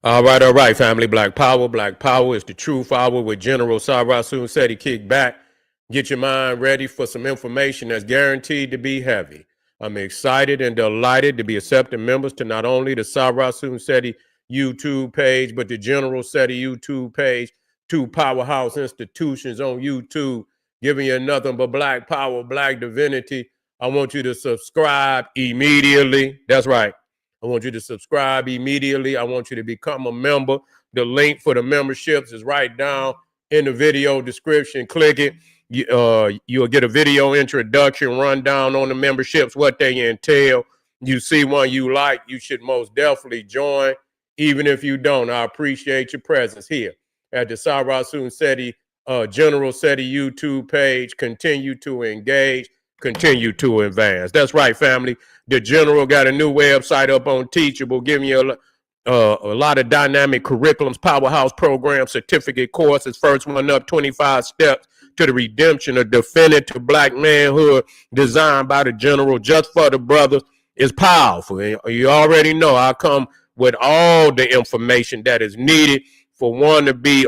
All right, family. Black Power. Black Power is the truth hour with General Sarasun said he kicked back. Get your mind ready for some information that's guaranteed to be heavy. I'm excited and delighted to be accepting members to not only the Sarasun Seti YouTube page, but the General Seti YouTube page, two powerhouse institutions on YouTube, giving you nothing but black power, black divinity. I want you to subscribe immediately. That's right. I want you to subscribe immediately. I want you to become a member. The link for the memberships is right down in the video description. Click it. You'll get a video introduction, rundown on the memberships, what they entail. You see one you like, you should most definitely join. Even if you don't, I appreciate your presence here at the Sarasun Seti General Seti YouTube page. Continue to engage, continue to advance. That's right, family. The General got a new website up on Teachable, giving you a lot of dynamic curriculums, powerhouse programs, certificate courses. First one up, 25 steps to the redemption of definitive black manhood, designed by the General just for the brothers, is powerful. And you already know I come with all the information that is needed for one to be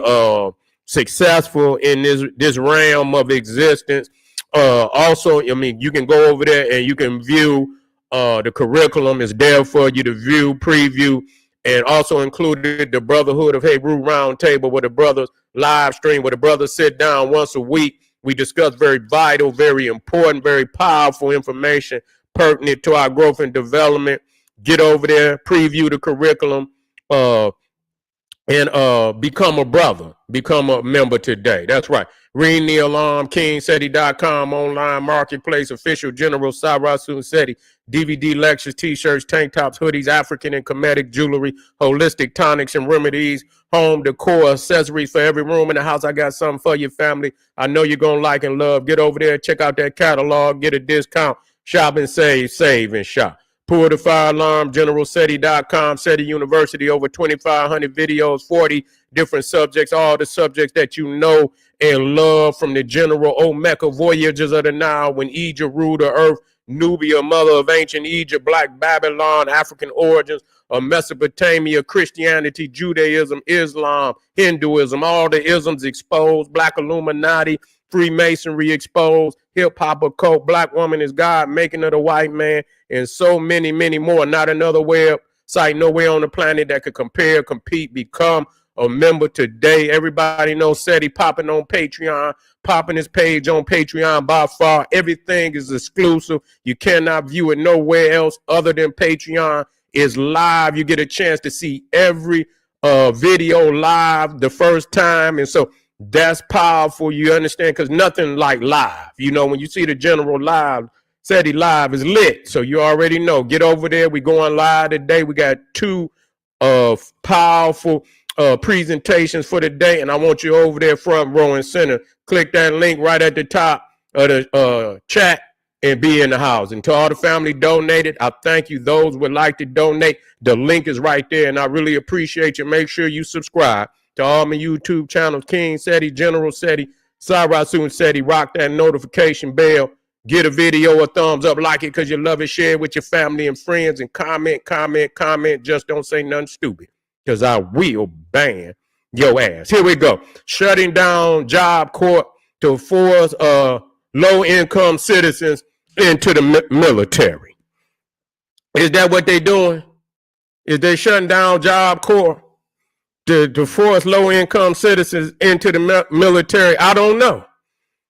successful in this realm of existence. Also, I mean, you can go over there and you can view the curriculum is there for you to view, preview, and also included the Brotherhood of Hebrew Roundtable, where the brothers live stream, where the brothers sit down once a week. We discuss very vital, very important, very powerful information pertinent to our growth and development. Get over there, preview the curriculum, and become a brother, become a member today. That's right. Ring the alarm, kingseti.com, online marketplace, official General Sarasun Seti, DVD lectures, t-shirts, tank tops, hoodies, African and Kemetic jewelry, holistic tonics and remedies, home decor, accessories for every room in the house. I got something for your family. I know you're going to like and love. Get over there, check out that catalog, get a discount, shop and save and shop. Pull the fire alarm, generalseti.com, Seti University, over 2,500 videos, 40 different subjects, all the subjects that you know and love, from the General Omeka, Voyagers of the Nile, when Egypt ruled the earth, Nubia, mother of ancient Egypt, Black Babylon, African origins of Mesopotamia, Christianity, Judaism, Islam, Hinduism, all the isms exposed, Black Illuminati, Freemasonry exposed, hip-hop occult, Black woman is God, making of the white man, and so many, many more. Not another website nowhere on the planet that could compare, compete, become a member today. Everybody knows Seti popping on Patreon, popping his page on Patreon by far. Everything is exclusive. You cannot view it nowhere else other than Patreon. It's live. You get a chance to see every video live the first time. And so that's powerful. You understand? Because nothing like live. You know, when you see the General live, Seti live is lit. So you already know. Get over there. We going live today. We got two powerful presentations for the day, and I want you over there front row and center. Click that link right at the top of the chat and be in the house. And to all the family donated, I thank you. Those would like to donate, the link is right there, and I really appreciate you. Make sure you subscribe to all my YouTube channels, King Seti, General Seti, Sarasun Seti. Rock that notification bell. Get a video a thumbs up, like it because you love it, share it with your family and friends, and comment. Just don't say nothing stupid, because I will ban your ass. Here we go. Shutting down Job Corp to force low-income citizens into the military. Is that what they're doing? Is they shutting down Job Corp to force low-income citizens into the military? I don't know.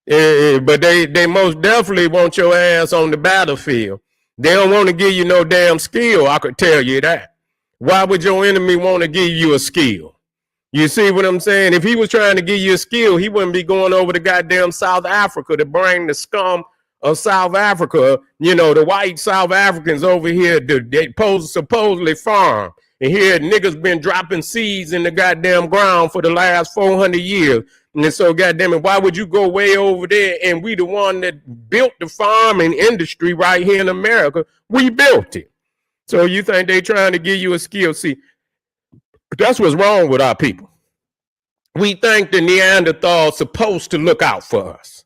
But they most definitely want your ass on the battlefield. They don't want to give you no damn skill, I could tell you that. Why would your enemy want to give you a skill? You see what I'm saying? If he was trying to give you a skill, he wouldn't be going over to goddamn South Africa to bring the scum of South Africa, you know, the white South Africans over here, they supposedly farm. And here niggas been dropping seeds in the goddamn ground for the last 400 years. And so, goddamn it, why would you go way over there? And we the one that built the farming industry right here in America. We built it. So you think they trying to give you a skill? See, that's what's wrong with our people. We think the Neanderthals supposed to look out for us.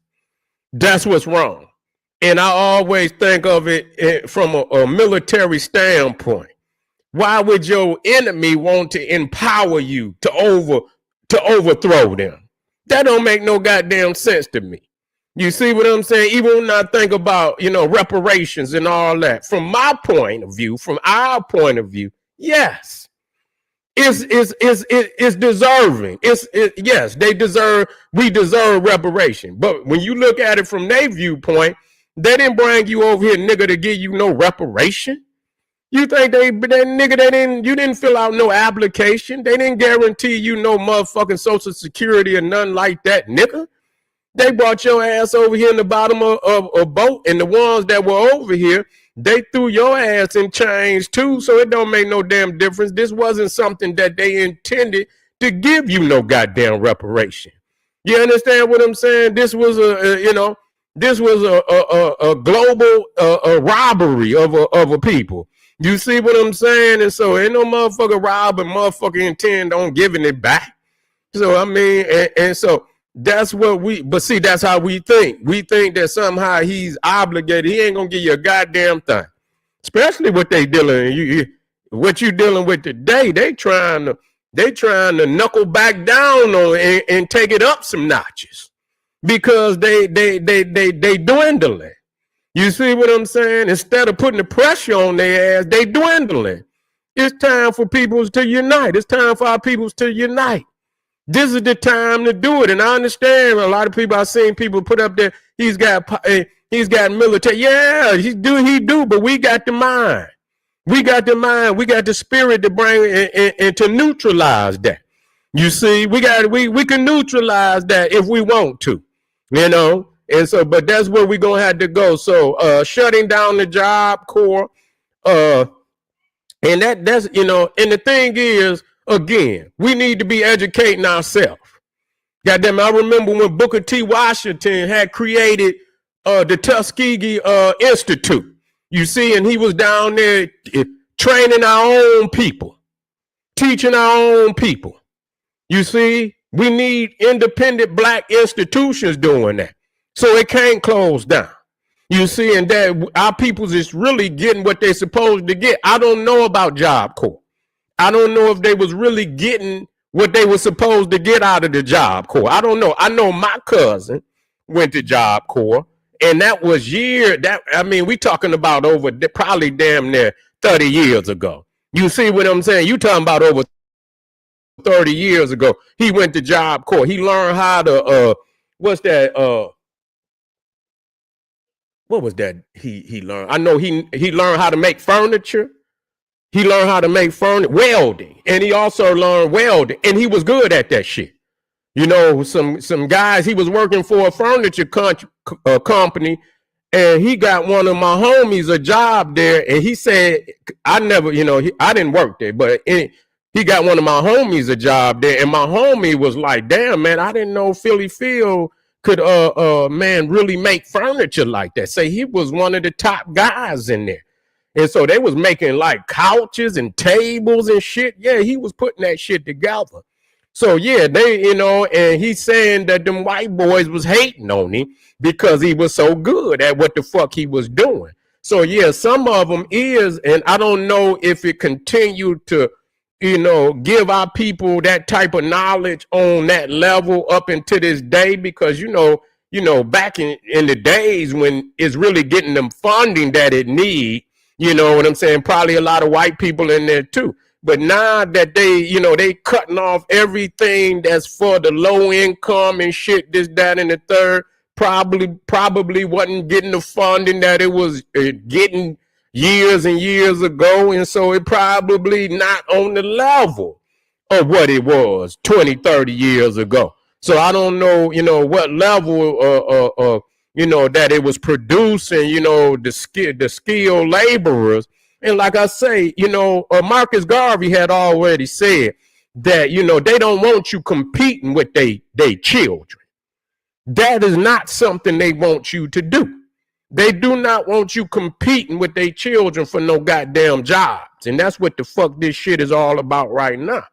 That's what's wrong. And I always think of it from a military standpoint. Why would your enemy want to empower you to overthrow them? That don't make no goddamn sense to me. You see what I'm saying? Even when I think about, reparations and all that, from my point of view, from our point of view, yes, it's deserving. Yes, we deserve reparation. But when you look at it from their viewpoint, they didn't bring you over here, nigga, to give you no reparation. You think you didn't fill out no application. They didn't guarantee you no motherfucking Social Security or nothing like that, nigga. They brought your ass over here in the bottom of a boat, and the ones that were over here, they threw your ass in chains too, so it don't make no damn difference. This wasn't something that they intended to give you no goddamn reparation. You understand what I'm saying? This was a global robbery of a people. You see what I'm saying? And so ain't no motherfucker rob and motherfucker intend on giving it back. So I mean, and so that's what that's how we think. We think that somehow he's obligated. He ain't gonna give you a goddamn thing. Especially what they dealing, what you dealing with today. They trying to knuckle back down on and take it up some notches because they dwindling. You see what I'm saying? Instead of putting the pressure on their ass, they dwindling. It's time for peoples to unite. It's time for our peoples to unite. This is the time to do it. And I understand a lot of people, I've seen people put up there, he's got military. Yeah, he do, but we got the mind. We got the mind. We got the spirit to bring and to neutralize that. You see, we can neutralize that if we want to, And so, but that's where we're going to have to go. So shutting down the Job Corps, and that's, and the thing is, again, we need to be educating ourselves. Goddamn, I remember when Booker T. Washington had created the Tuskegee Institute. You see, and he was down there training our own people, teaching our own people. You see, we need independent black institutions doing that. So it can't close down. You see, and that our peoples is really getting what they're supposed to get. I don't know about Job Corps. I don't know if they was really getting what they were supposed to get out of the Job Corps. I don't know. I know my cousin went to Job Corps, and that was we talking about over probably damn near 30 years ago. You see what I'm saying? You talking about over 30 years ago. He went to Job Corps. He learned how to what was that he learned? I know he learned how to make furniture. He learned how to make welding, and he also learned welding, and he was good at that shit. Some guys, he was working for a furniture company, and he got one of my homies a job there, and he said, I didn't work there, but he got one of my homies a job there, and my homie was like, damn, man, I didn't know Philly Phil could, really make furniture like that. Say he was one of the top guys in there. And so they was making like couches and tables and shit. Yeah, he was putting that shit together. So yeah, and he's saying that them white boys was hating on him because he was so good at what the fuck he was doing. So yeah, some of them is, and I don't know if it continued to, give our people that type of knowledge on that level up into this day, because back in the days when it's really getting them funding that it need. You know what I'm saying? Probably a lot of white people in there too. But now that they cutting off everything that's for the low income and shit, this, that, and the third, probably wasn't getting the funding that it was getting years and years ago. And so it probably not on the level of what it was 20, 30 years ago. So I don't know, what level that it was producing, the skilled laborers. And like I say, Marcus Garvey had already said that, they don't want you competing with they children. That is not something they want you to do. They do not want you competing with their children for no goddamn jobs. And that's what the fuck this shit is all about right now.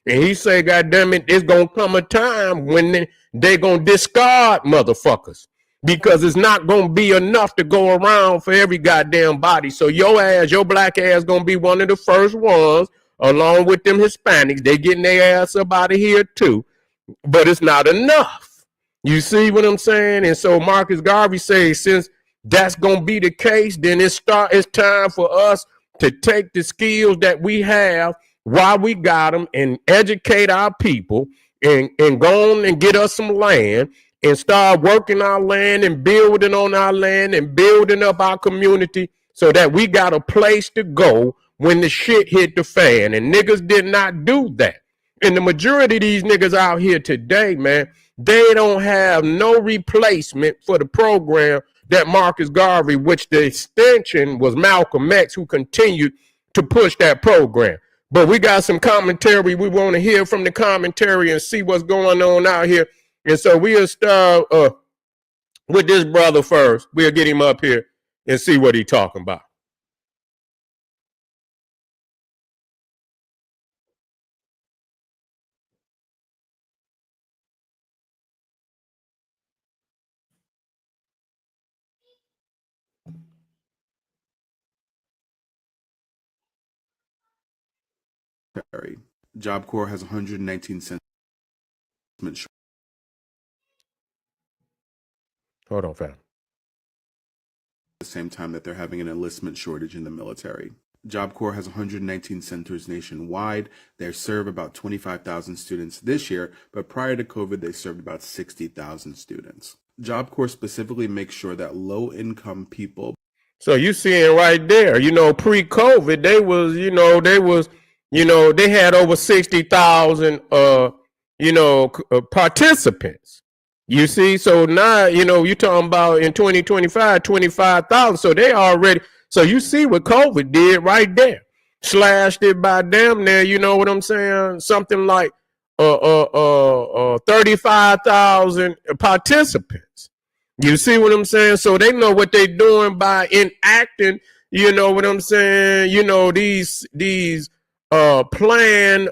And he say, goddamn it, there's going to come a time when they going to discard motherfuckers. because it's not going to be enough to go around for every goddamn body. So your black ass going to be one of the first ones, along with them Hispanics. They getting their ass up out of here too, but it's not enough. You see what I'm saying? And so Marcus Garvey says, since that's going to be the case, then it's time for us to take the skills that we have while we got them and educate our people and go on and get us some land and start working our land and building on our land and building up our community so that we got a place to go when the shit hit the fan. And niggas did not do that. And the majority of these niggas out here today, man, they don't have no replacement for the program that Marcus Garvey, which the extension was Malcolm X, who continued to push that program. But we got some commentary. We want to hear from the commentary and see what's going on out here. And so we'll start with this brother first. We'll get him up here and see what he's talking about. Job Corps has 119 cents. Hold on, fam. At the same time that they're having an enlistment shortage in the military. Job Corps has 119 centers nationwide. They serve about 25,000 students this year, but prior to COVID, they served about 60,000 students. Job Corps specifically makes sure that low-income people. So you seeing right there, pre-COVID, they had over 60,000, participants. You see, so now, you're talking about in 2025, 25,000. So they already, so you see what COVID did right there. Slashed it by damn near, you know what I'm saying? Something like 35,000 participants. You see what I'm saying? So they know what they're doing by enacting, you know what I'm saying? These planned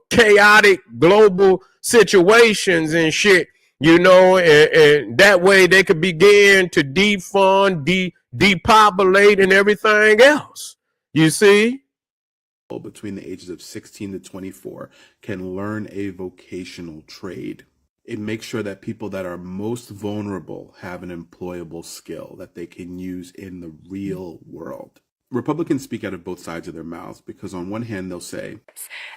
chaotic global situations and shit, and that way they could begin to defund, depopulate and everything else. You see? Between the ages of 16 to 24 can learn a vocational trade. It makes sure that people that are most vulnerable have an employable skill that they can use in the real world. Republicans speak out of both sides of their mouths because on one hand they'll say,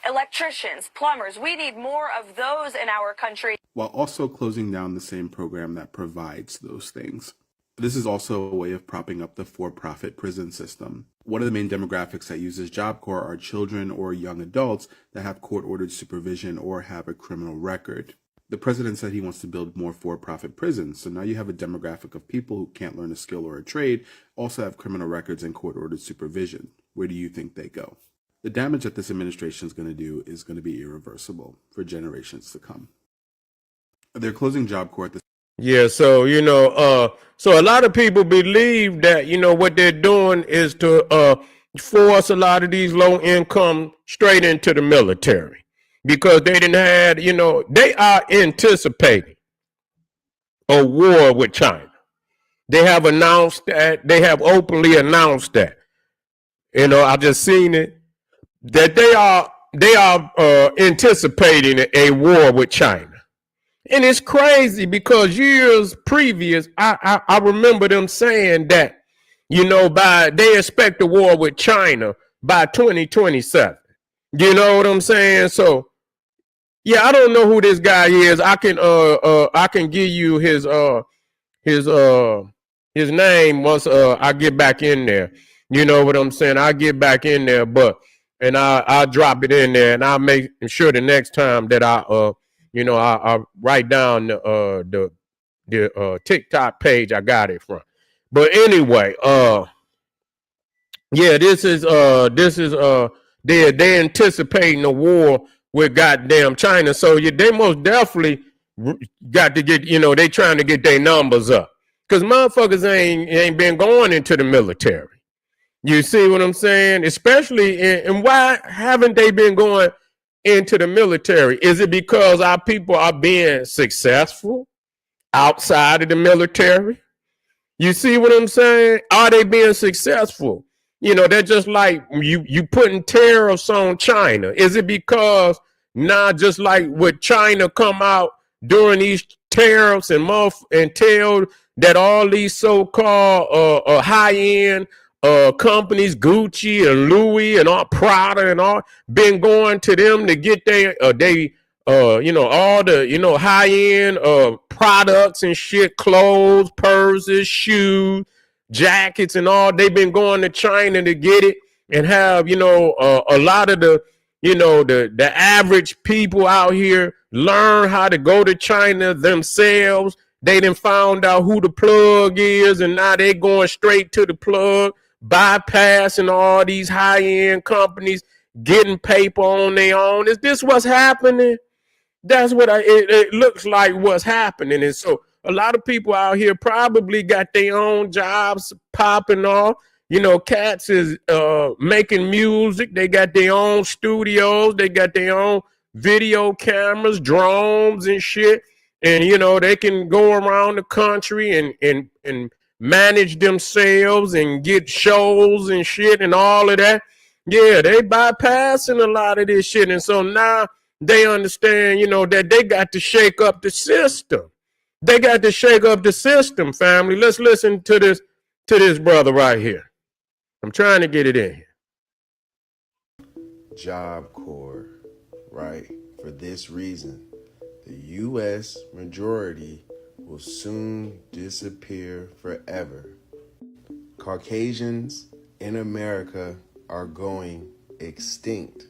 electricians, plumbers, we need more of those in our country, while also closing down the same program that provides those things. This is also a way of propping up the for-profit prison system. One of the main demographics that uses Job Corps are children or young adults that have court-ordered supervision or have a criminal record. The president said he wants to build more for-profit prisons, so now you have a demographic of people who can't learn a skill or a trade, also have criminal records and court-ordered supervision. Where do you think they go? The damage that this administration is going to do is going to be irreversible for generations to come. They're closing Job Corps at the Yeah, so so a lot of people believe that what they're doing is to force a lot of these low income straight into the military because they didn't have, they are anticipating a war with China. They have announced that, they have openly announced that. I just seen it that they are anticipating a war with China. And it's crazy because years previous, I remember them saying that, they expect a war with China by 2027. You know what I'm saying? So, yeah, I don't know who this guy is. I can give you his name once I get back in there. You know what I'm saying? I'll get back in there, and I'll drop it in there, and I'll make sure the next time that I write down the TikTok page I got it from. But anyway, they're anticipating a war with goddamn China. So they most definitely got to get, they trying to get their numbers up. Because motherfuckers ain't been going into the military. You see what I'm saying? Especially, and why haven't they been going into the military? Is it because our people are being successful? outside of the military. You see what I'm saying? Are they being successful? They're just like you putting tariffs on China. Is it because now just like with China come out during these tariffs and tell that all these so-called high-end companies, Gucci and Louis and all Prada and all, been going to them to get all the high end products and shit, clothes, purses, shoes, jackets, and all. They've been going to China to get it and have a lot of the average people out here learn how to go to China themselves. They done found out who the plug is, and now they going straight to the plug, bypassing all these high end companies, getting paper on their own. Is this what's happening? That's what it looks like what's happening. And so a lot of people out here probably got their own jobs popping off. Cats is making music. They got their own studios. They got their own video cameras, drones and shit. And, they can go around the country and manage themselves and get shows and shit and all of that. Yeah, they bypassing a lot of this shit. And so now they understand, that they got to shake up the system. They got to shake up the system, family. Let's listen to this brother right here. I'm trying to get it in here. Job Corps, right? For this reason, the U.S. majority will soon disappear forever. Caucasians in America are going extinct.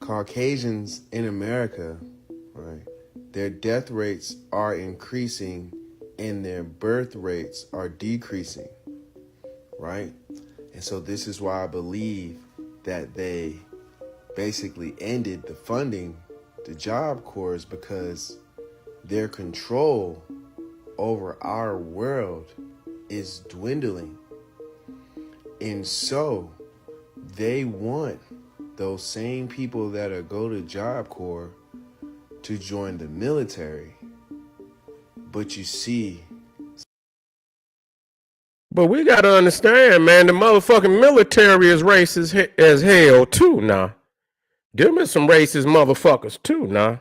Caucasians in America, right, their death rates are increasing and their birth rates are decreasing, right? And so this is why I believe that they basically ended the funding to Job Corps, because their control over our world is dwindling. And so they want those same people that are go to Job Corps to join the military. But you see, but we got to understand, man, the motherfucking military is racist as hell too now. Them is some racist motherfuckers too now.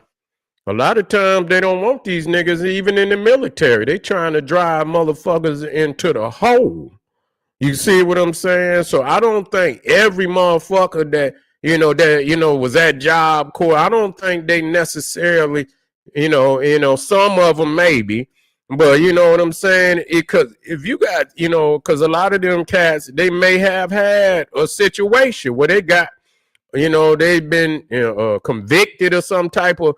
A lot of times they don't want these niggas even in the military. They trying to drive motherfuckers into the hole. You see what I'm saying? So I don't think every motherfucker that was at Job Corps, I don't think they necessarily, some of them maybe, but you know what I'm saying? Because if you got, because a lot of them cats, they may have had a situation where they got, they've been convicted of some type of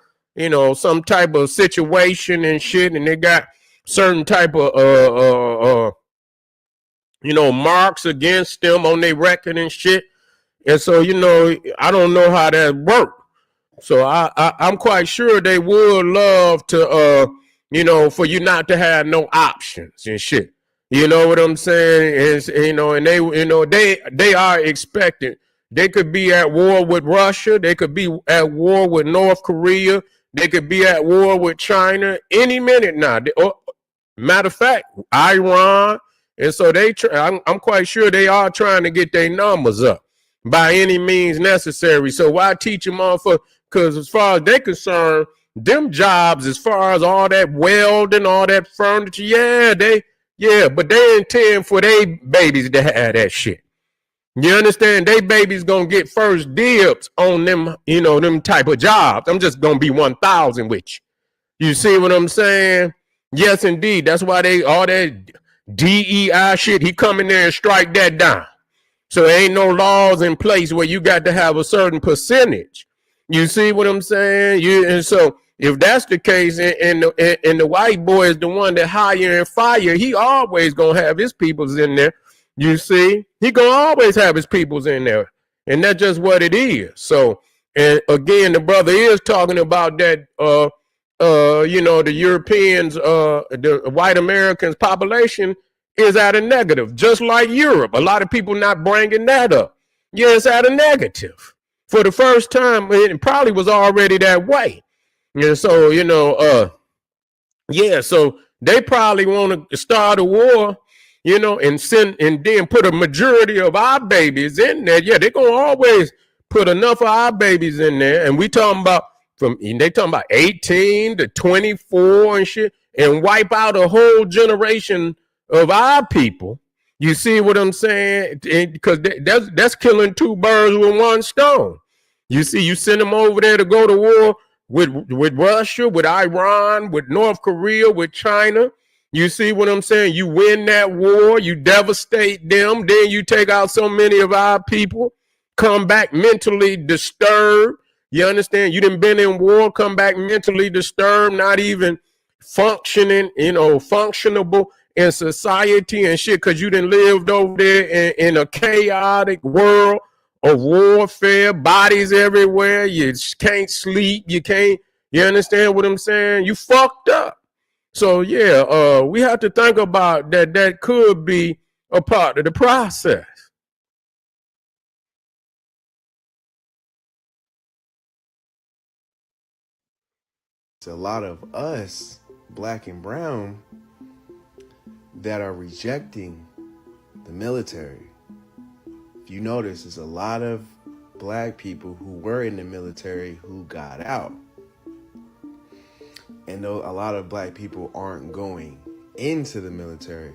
situation and shit, and they got certain type of marks against them on their record and shit. And so, I don't know how that worked. So I'm quite sure they would love to, for you not to have no options and shit. You know what I'm saying? Is and they are expecting. They could be at war with Russia. They could be at war with North Korea. They could be at war with China any minute now. Matter of fact, Iran. And so I'm quite sure they are trying to get their numbers up by any means necessary. So why teach them all for? Because as far as they're concerned, them jobs, as far as all that welding, all that furniture, but they intend for their babies to have that shit. You understand? They babies gonna get first dibs on them, them type of jobs. I'm just gonna be 1,000 with you. You see what I'm saying? Yes, indeed. That's why all that DEI shit, he come in there and strike that down. So there ain't no laws in place where you got to have a certain percentage. You see what I'm saying? And so if that's the case, and the white boy is the one that hire and fire, he always gonna have his peoples in there. You see, he gonna always have his peoples in there, and that's just what it is. So, and again, the brother is talking about that. The Europeans, the white Americans population is at a negative, just like Europe. A lot of people not bringing that up. Yeah, it's at a negative for the first time. It probably was already that way. And so, so They probably want to start a war, and send and then put a majority of our babies in there. Yeah, they're gonna always put enough of our babies in there, and they talking about 18 to 24 and shit, and wipe out a whole generation of our people. You see what I'm saying? Because that's killing two birds with one stone. You see, you send them over there to go to war with Russia, with Iran, with North Korea, with China. You see what I'm saying? You win that war, you devastate them, then you take out so many of our people, come back mentally disturbed. You understand? You done been in war, come back mentally disturbed, not even functioning, functionable in society and shit, because you done lived over there in a chaotic world of warfare, bodies everywhere. You can't sleep. You understand what I'm saying? You fucked up. So yeah, we have to think about that. That could be a part of the process. It's a lot of us, black and brown, that are rejecting the military. If you notice, there's a lot of black people who were in the military who got out. And a lot of black people aren't going into the military.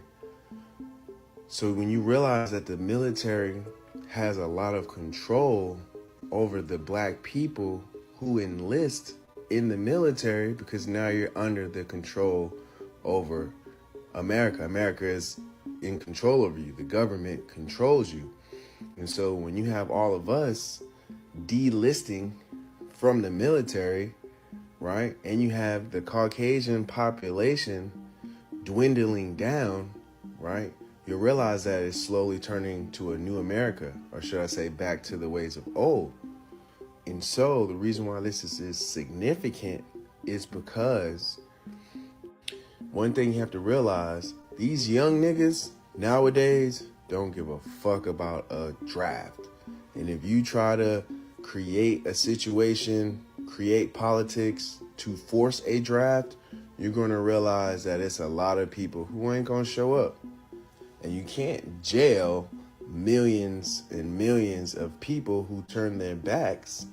So when you realize that the military has a lot of control over the black people who enlist in the military, because now you're under the control over America. America is in control over you. The government controls you. And so when you have all of us delisting from the military, right, and you have the Caucasian population dwindling down, right, you realize that it's slowly turning to a new America, or should I say back to the ways of old. And so the reason why this is significant is because one thing you have to realize, these young niggas nowadays don't give a fuck about a draft. And if you try to create a situation, create politics to force a draft, you're going to realize that it's a lot of people who ain't going to show up. And you can't jail millions and millions of people who turn their backs.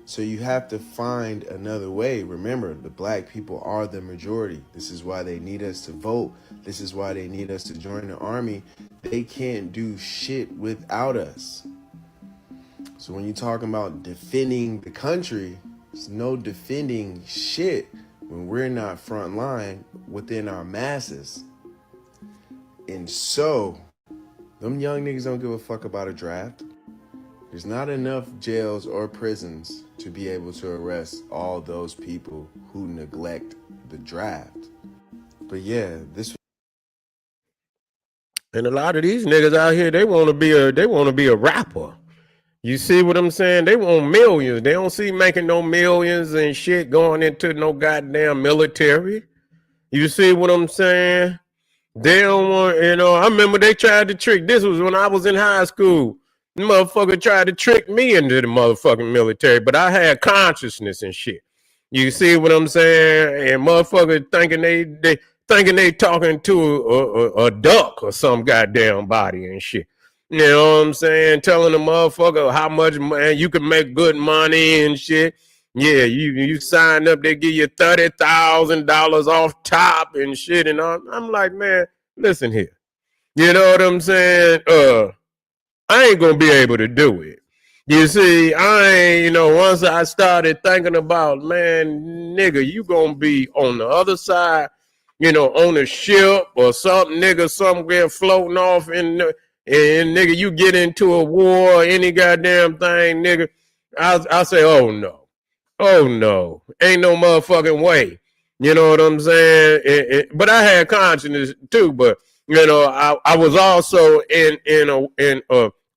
So you have to find another way. Remember, the black people are the majority. This is why they need us to vote. This is why they need us to join the army. They can't do shit without us. So when you're talking about defending the country, there's no defending shit when we're not front line within our masses. And so, them young niggas don't give a fuck about a draft. There's not enough jails or prisons to be able to arrest all those people who neglect the draft. But yeah, this. And a lot of these niggas out here, they want to be a rapper. You see what I'm saying? They want millions. They don't see making no millions and shit going into no goddamn military. You see what I'm saying? They don't want, I remember they tried to trick. This was when I was in high school. The motherfucker tried to trick me into the motherfucking military, but I had consciousness and shit. You see what I'm saying? And motherfucker thinking they talking to a duck or some goddamn body and shit. You know what I'm saying? Telling the motherfucker how much you can make good money and shit. Yeah, you sign up, they give you $30,000 off top and shit. And I'm like, man, listen here. You know what I'm saying? I ain't gonna be able to do it. You see, I ain't, once I started thinking about, man, nigga, you gonna be on the other side, on a ship or something, nigga, somewhere floating off and nigga, you get into a war, any goddamn thing, nigga, I say, oh no, ain't no motherfucking way. You know what I'm saying? But I had conscience too, but I was also in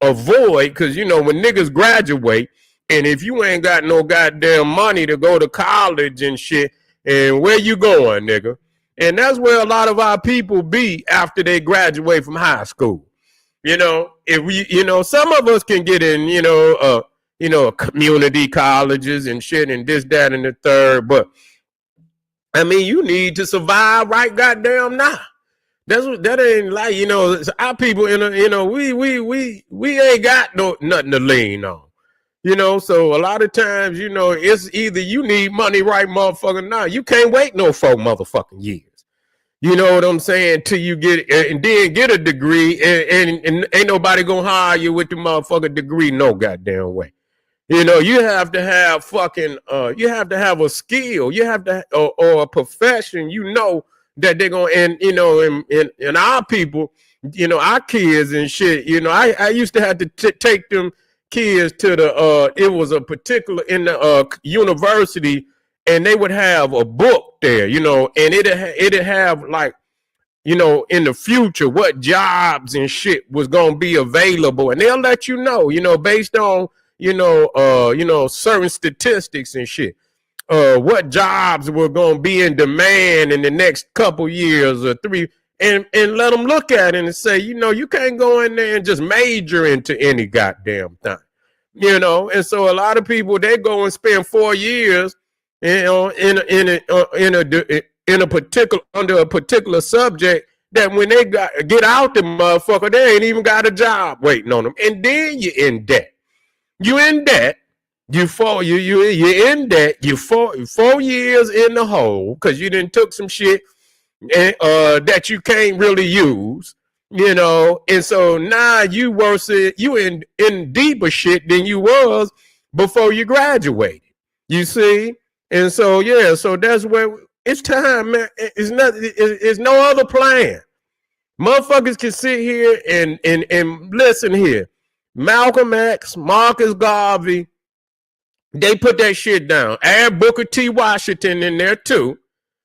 a void, because when niggas graduate, and if you ain't got no goddamn money to go to college and shit, and where you going, nigga? And that's where a lot of our people be after they graduate from high school. If we, some of us can get in, community colleges and shit and this, that, and the third, but I mean, you need to survive right goddamn now. That's what that ain't like, you know, our people in a, you know, we ain't got nothing to lean on. You know, so a lot of times, you know, it's either you need money right motherfucker now. You can't wait no 4 motherfucking years. You know what I'm saying? Till you get and then get a degree and ain't nobody gonna hire you with the motherfucking degree no goddamn way. You know, you have to have fucking you have to have a skill, you have to or a profession, you know, that they're gonna, and you know, and our people, you know, our kids and shit, you know, I used to have to take them kids to the it was a particular in the university, and they would have a book there, you know, and it'd have like, you know, in the future what jobs and shit was gonna be available, and they'll let you know, based on you know certain statistics and shit, what jobs were gonna be in demand in the next couple years or 3, and let them look at it and say, you know, you can't go in there and just major into any goddamn thing, you know. And so a lot of people, they go and spend 4 years, you know, in a particular under a particular subject that when they get out the motherfucker, they ain't even got a job waiting on them, and then you're in debt. You in debt. You're in debt. You 4 years in the hole because you done took some shit that you can't really use, you know. And so now you worse, you in deeper shit than you was before you graduated. You see, and so yeah, so that's where it's time, man. It's no other plan. Motherfuckers can sit here and listen here. Malcolm X, Marcus Garvey, they put that shit down. Add Booker T. Washington in there too,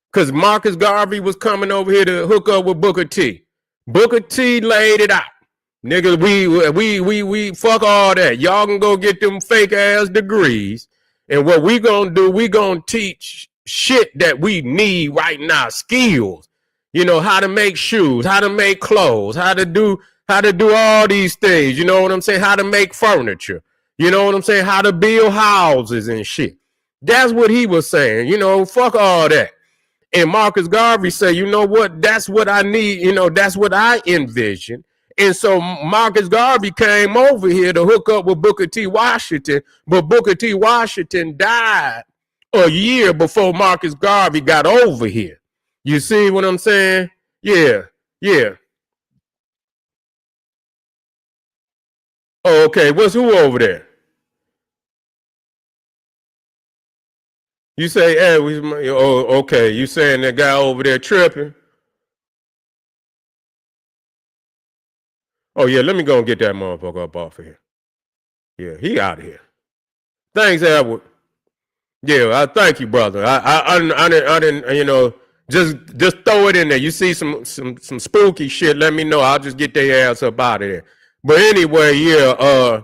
because Marcus Garvey was coming over here to hook up with Booker T. Booker T laid it out. Nigga, we fuck all that. Y'all can go get them fake ass degrees. And what we gonna do, we gonna teach shit that we need right now, skills. You know, how to make shoes, how to make clothes, how to do all these things. You know what I'm saying? How to make furniture. You know what I'm saying? How to build houses and shit. That's what he was saying. You know, fuck all that. And Marcus Garvey said, you know what? That's what I need. You know, that's what I envision. And so Marcus Garvey came over here to hook up with Booker T. Washington, but Booker T. Washington died a year before Marcus Garvey got over here. You see what I'm saying? Yeah, yeah. Oh, okay, what's who over there? You say, hey, oh, okay, you saying that guy over there tripping? Oh, yeah, let me go and get that motherfucker up off of here. Yeah, he out of here. Thanks, Edward. Yeah, I thank you, brother. I didn't, you know, just throw it in there. You see some spooky shit, let me know. I'll just get their ass up out of there. But anyway, yeah,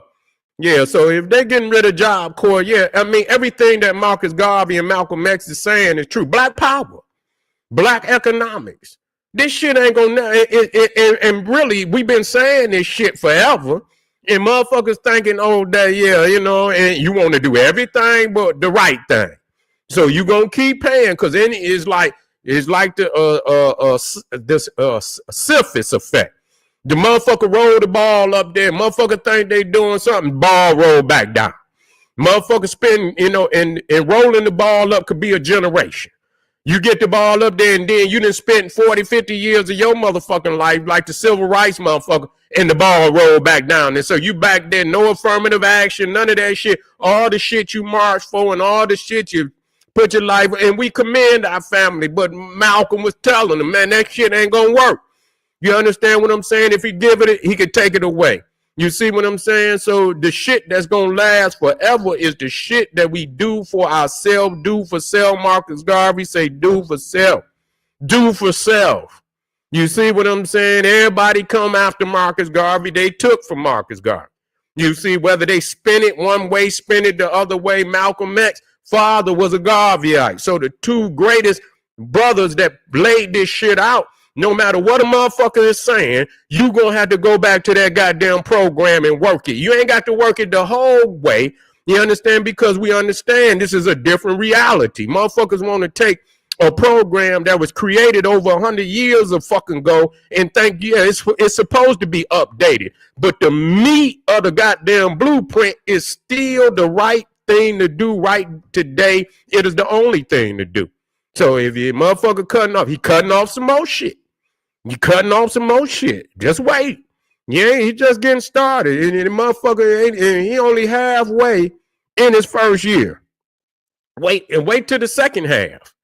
yeah, so if they're getting rid of Job Corps, yeah, I mean, everything that Marcus Garvey and Malcolm X is saying is true. Black power, black economics. This shit ain't gonna, and really, we've been saying this shit forever. And motherfuckers thinking, oh, that, yeah, you know, and you want to do everything but the right thing. So you gonna keep paying, because then it's like the this syphilis effect. The motherfucker roll the ball up there. Motherfucker think they doing something. Ball roll back down. Motherfucker spin, you know, and rolling the ball up could be a generation. You get the ball up there and then you done spent 40, 50 years of your motherfucking life like the civil rights motherfucker, and the ball roll back down. And so you back there, no affirmative action, none of that shit. All the shit you marched for and all the shit you put your life, and we commend our family. But Malcolm was telling them, man, that shit ain't gonna work. You understand what I'm saying? If he give it, he could take it away. You see what I'm saying? So the shit that's going to last forever is the shit that we do for ourselves, do for self. Marcus Garvey say do for self. Do for self. You see what I'm saying? Everybody come after Marcus Garvey. They took from Marcus Garvey. You see, whether they spin it one way, spin it the other way. Malcolm X father was a Garveyite. So the two greatest brothers that laid this shit out, no matter what a motherfucker is saying, you gonna have to go back to that goddamn program and work it. You ain't got to work it the whole way. You understand? Because we understand this is a different reality. Motherfuckers want to take a program that was created over 100 years of fucking ago and it's supposed to be updated. But the meat of the goddamn blueprint is still the right thing to do right today. It is the only thing to do. So if your motherfucker cutting off, he cutting off some more shit. You cutting off some more shit. Just wait. Yeah, he just getting started. And the motherfucker, he only halfway in his first year. Wait till the second half.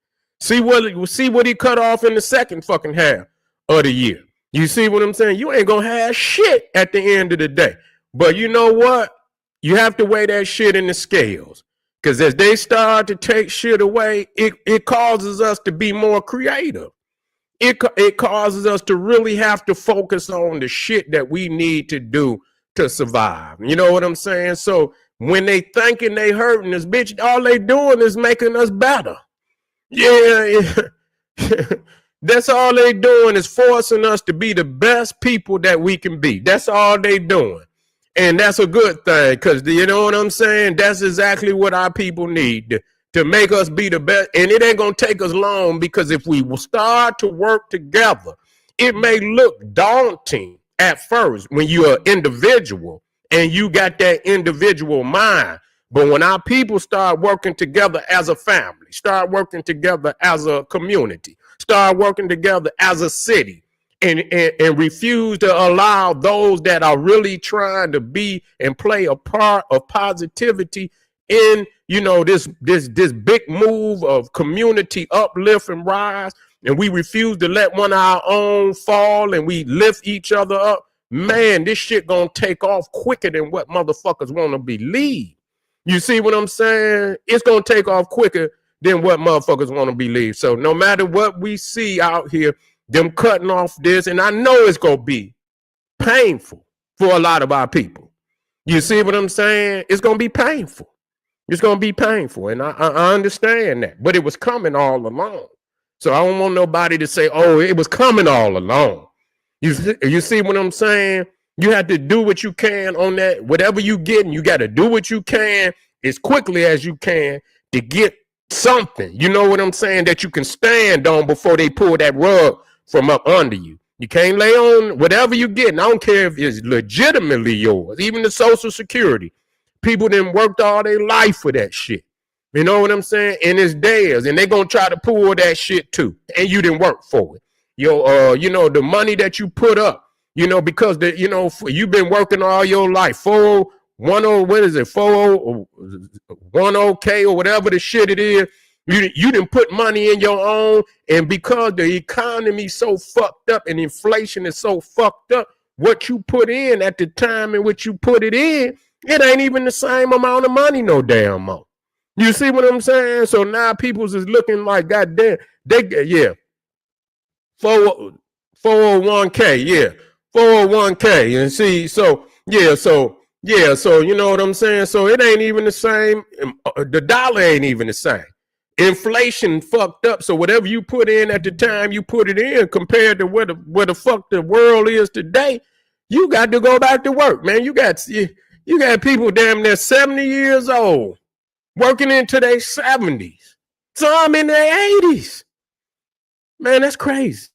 See what he cut off in the second fucking half of the year. You see what I'm saying? You ain't gonna have shit at the end of the day. But you know what? You have to weigh that shit in the scales. Because as they start to take shit away, it causes us to be more creative. It causes us to really have to focus on the shit that we need to do to survive. You know what I'm saying? So when they thinking they hurting us, bitch, all they doing is making us better. Yeah. That's all they doing is forcing us to be the best people that we can be. That's all they doing. And that's a good thing, because you know what I'm saying? That's exactly what our people need to make us be the best. And it ain't going to take us long, because if we will start to work together, it may look daunting at first when you're an individual and you got that individual mind. But when our people start working together as a family, start working together as a community, start working together as a city, and refuse to allow those that are really trying to be and play a part of positivity in, you know, this big move of community uplift and rise, and we refuse to let one of our own fall and we lift each other up, man, this shit gonna take off quicker than what motherfuckers want to believe. You see what I'm saying? It's gonna take off quicker than what motherfuckers want to believe. So no matter what we see out here, them cutting off this, and I know it's going to be painful for a lot of our people. You see what I'm saying? It's going to be painful. It's going to be painful, and I understand that. But it was coming all along. So I don't want nobody to say, oh, it was coming all along. You see what I'm saying? You have to do what you can on that. Whatever you getting, you got to do what you can as quickly as you can to get something. You know what I'm saying? That you can stand on before they pull that rug from up under you. You can't lay on whatever you get. And I don't care if it's legitimately yours. Even the Social Security. People done worked all their life for that shit. You know what I'm saying? And it's theirs. And they're going to try to pull that shit too. And you didn't work for it. You know, the money that you put up, you know, because you've been working all your life. 401k or whatever the shit it is. You didn't put money in your own, and because the economy so fucked up and inflation is so fucked up, what you put in at the time in which you put it in, it ain't even the same amount of money no damn more. You see what I'm saying? So now people's is looking like, goddamn, 401k, 401k, and see, so you know what I'm saying? So it ain't even the same. The dollar ain't even the same. Inflation fucked up. So whatever you put in at the time you put it in compared to where the fuck the world is today, you got to go back to work, man. You got people damn near 70 years old working into their 70s. Some in their 80s. Man, that's crazy.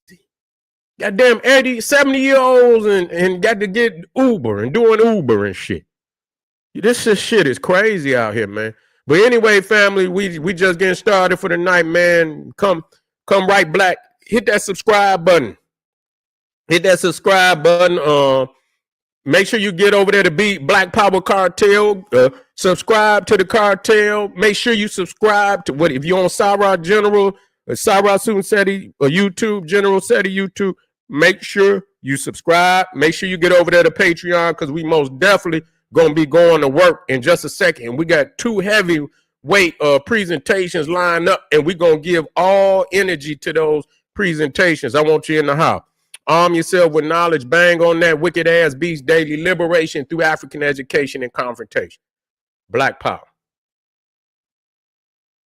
Goddamn 80, 70-year-olds and got to get Uber and doing Uber and shit. This shit is crazy out here, man. But anyway, family, we just getting started for the night, man. Come right black. Hit that subscribe button. Hit that subscribe button. Make sure you get over there to beat Black Power Cartel. Subscribe to the cartel. Make sure you subscribe to if you're on Sarah General, Sarah Sunseti, or YouTube, General Seti YouTube. Make sure you subscribe. Make sure you get over there to Patreon, because we most definitely going to be going to work in just a second. We got 2 heavyweight presentations lined up, and we're going to give all energy to those presentations. I want you in the house. Arm yourself with knowledge. Bang on that wicked ass beast daily. Liberation through African education and confrontation. Black power.